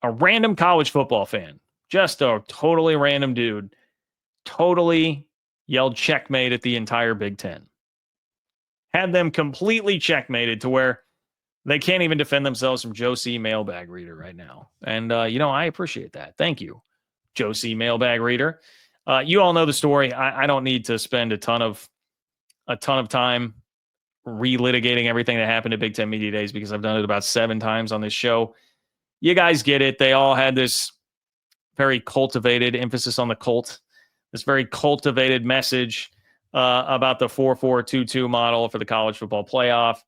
a random college football fan, just a totally random dude, totally yelled checkmate at the entire Big Ten. Had them completely checkmated to where they can't even defend themselves from Joe C. Mailbag Reader right now. And, I appreciate that. Thank you, Joe C. Mailbag Reader. You all know the story. I don't need to spend a ton of time relitigating everything that happened at Big Ten Media Days because I've done it about 7 times on this show. You guys get it. They all had this very cultivated emphasis on the cult, this very cultivated message about the 4-4-2-2 model for the college football playoff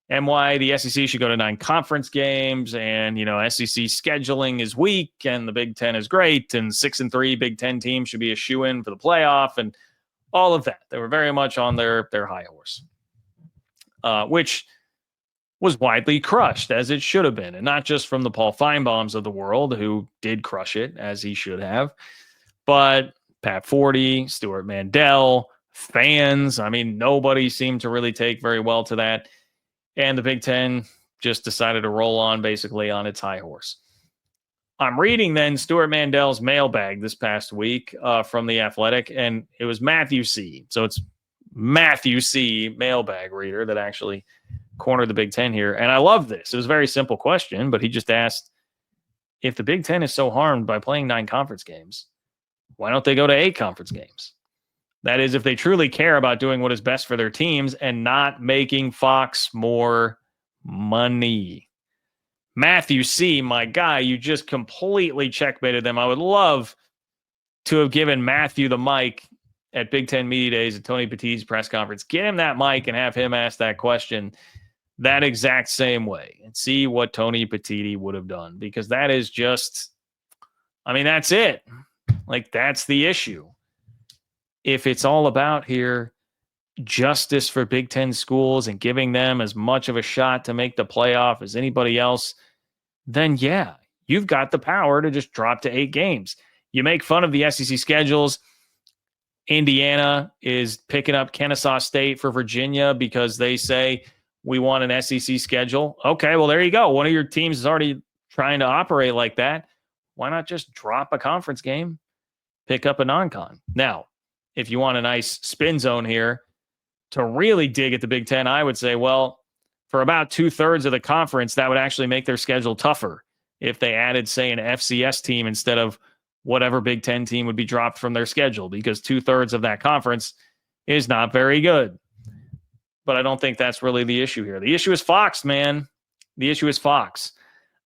and why the SEC should go to 9 conference games and, SEC scheduling is weak and the Big Ten is great and 6-3 Big Ten teams should be a shoo-in for the playoff and all of that. They were very much on their high horse, which was widely crushed, as it should have been. And not just from the Paul Feinbaums of the world, who did crush it, as he should have, but Pat Forty, Stuart Mandel, fans. I mean, nobody seemed to really take very well to that. And the Big Ten just decided to roll on basically on its high horse. I'm reading then Stuart Mandel's mailbag this past week from The Athletic, and it was Matthew C. So it's Matthew C. Mailbag Reader that actually cornered the Big Ten here. And I love this. It was a very simple question, but he just asked, if the Big Ten is so harmed by playing 9 conference games, why don't they go to 8 conference games? That is, if they truly care about doing what is best for their teams and not making Fox more money. Matthew C., my guy, you just completely checkmated them. I would love to have given Matthew the mic at Big Ten Media Days at Tony Petitti's press conference. Get him that mic and have him ask that question that exact same way and see what Tony Petitti would have done, because that is just, that's it. Like, that's the issue. If it's all about here justice for Big Ten schools and giving them as much of a shot to make the playoff as anybody else, then yeah, you've got the power to just drop to 8 games. You make fun of the SEC schedules. Indiana is picking up Kennesaw State for Virginia because they say we want an SEC schedule. Okay, well, there you go. One of your teams is already trying to operate like that. Why not just drop a conference game, pick up a non-con? Now, if you want a nice spin zone here to really dig at the Big Ten, I would say, well, for about 2/3 of the conference, that would actually make their schedule tougher if they added, say, an FCS team instead of whatever Big Ten team would be dropped from their schedule, because 2/3 of that conference is not very good. But I don't think that's really the issue here. The issue is Fox, man. The issue is Fox.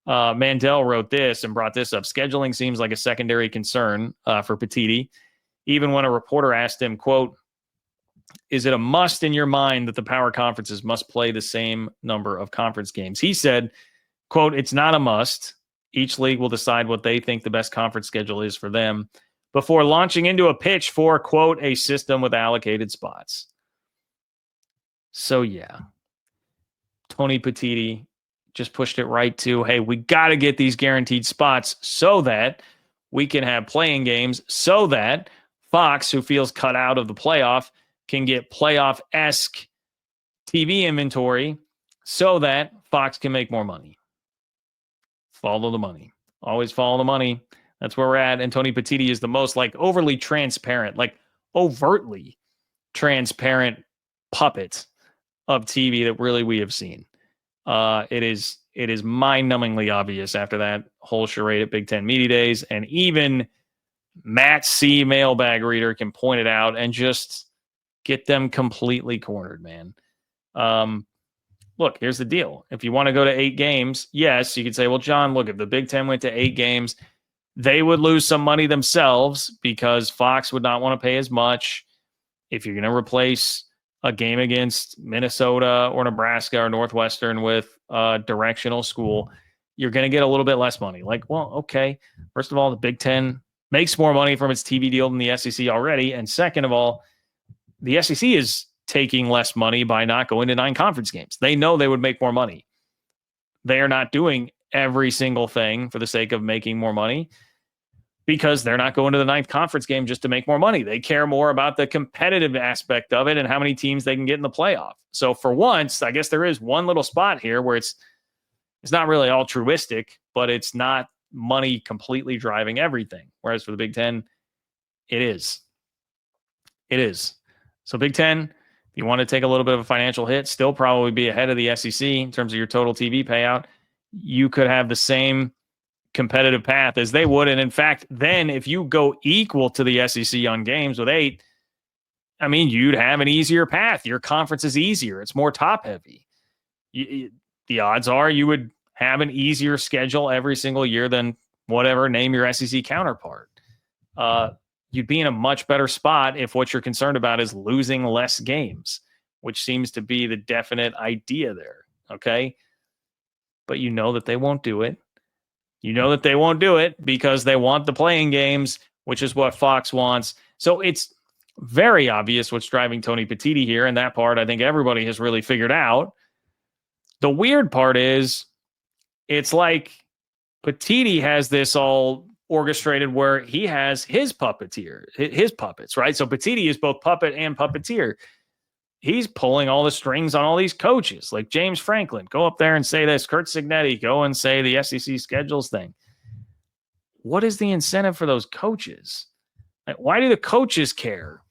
Mandel wrote this and brought this up. Scheduling seems like a secondary concern for Petitti. Even when a reporter asked him, quote, is it a must in your mind that the power conferences must play the same number of conference games? He said, quote, it's not a must. Each league will decide what they think the best conference schedule is for them before launching into a pitch for, quote, a system with allocated spots. So, yeah, Tony Petitti just pushed it right to, hey, we got to get these guaranteed spots so that we can have playing games, so that Fox, who feels cut out of the playoff, can get playoff-esque TV inventory so that Fox can make more money. Follow the money. Always follow the money. That's where we're at. And Tony Petitti is the most overly transparent, overtly transparent puppet of TV that really we have seen. It is mind-numbingly obvious after that whole charade at Big Ten Media Days, and even Matt C. Mailbag Reader can point it out and just get them completely cornered, man. Look, here's the deal. If you want to go to 8 games, yes, you could say, well, John, look, if the Big Ten went to 8 games, they would lose some money themselves because Fox would not want to pay as much. If you're going to replace a game against Minnesota or Nebraska or Northwestern with a directional school, you're going to get a little bit less money. Well, okay. First of all, the Big Ten makes more money from its TV deal than the SEC already. And second of all, the SEC is taking less money by not going to 9 conference games. They know they would make more money. They are not doing every single thing for the sake of making more money, because they're not going to the 9th conference game just to make more money. They care more about the competitive aspect of it and how many teams they can get in the playoff. So for once, I guess there is one little spot here where it's not really altruistic, but it's not money completely driving everything. Whereas for the Big Ten, it is. It is. So Big Ten, if you want to take a little bit of a financial hit, still probably be ahead of the SEC in terms of your total TV payout. You could have the same competitive path as they would. And in fact, then if you go equal to the SEC on games with 8, I mean, you'd have an easier path. Your conference is easier. It's more top heavy. The odds are you would have an easier schedule every single year than whatever, name your SEC counterpart. You'd be in a much better spot if what you're concerned about is losing less games, which seems to be the definite idea there. Okay. But you know that they won't do it. You know that they won't do it because they want the playing games, which is what Fox wants. So it's very obvious what's driving Tony Petitti here. And that part, I think everybody has really figured out. The weird part is it's like Petitti has this all orchestrated where he has his puppeteer, his puppets, right? So Petitti is both puppet and puppeteer. He's pulling all the strings on all these coaches, like James Franklin. Go up there and say this. Kurt Signetti, go and say the SEC schedules thing. What is the incentive for those coaches? Why do the coaches care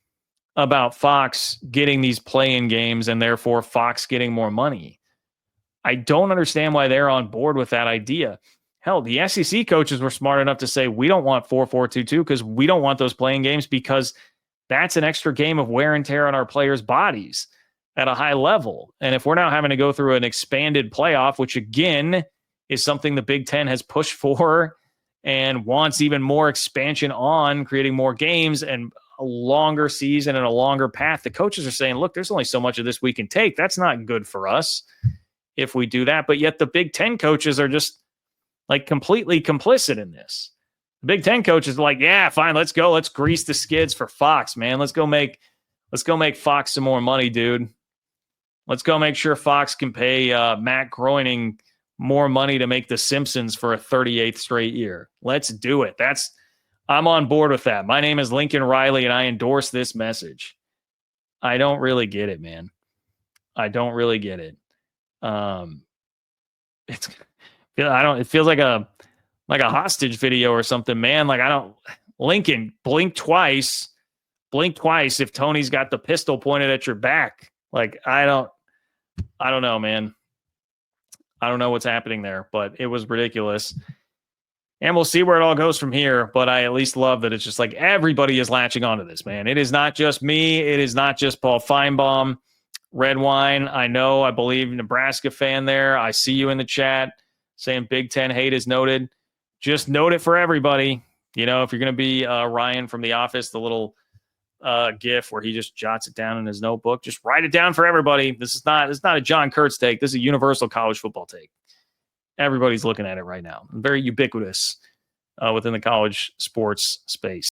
about Fox getting these play-in games and therefore Fox getting more money? I don't understand why they're on board with that idea. Hell, the SEC coaches were smart enough to say, we don't want 4-4-2-2 because we don't want those playing games because that's an extra game of wear and tear on our players' bodies at a high level. And if we're now having to go through an expanded playoff, which again is something the Big Ten has pushed for and wants even more expansion on, creating more games and a longer season and a longer path, the coaches are saying, look, there's only so much of this we can take. That's not good for us if we do that. But yet the Big Ten coaches are just like completely complicit in this. The Big Ten coaches are like, yeah, fine, let's go. Let's grease the skids for Fox, man. Let's go make Fox some more money, dude. Let's go make sure Fox can pay Matt Groening more money to make The Simpsons for a 38th straight year. Let's do it. I'm on board with that. My name is Lincoln Riley, and I endorse this message. I don't really get it, man. I don't really get it. It feels like a hostage video or something, man. Like Lincoln, blink twice if Tony's got the pistol pointed at your back. Like, I don't know, man. I don't know what's happening there, but it was ridiculous. And we'll see where it all goes from here. But I at least love that it's just like everybody is latching onto this, man. It is not just me. It is not just Paul Feinbaum. Red Wine, I believe Nebraska fan there. I see you in the chat saying Big Ten hate is noted. Just note it for everybody. You know, if you're going to be Ryan from The Office, the little GIF where he just jots it down in his notebook, just write it down for everybody. This is not a John Kurtz take. This is a universal college football take. Everybody's looking at it right now. Very ubiquitous within the college sports space.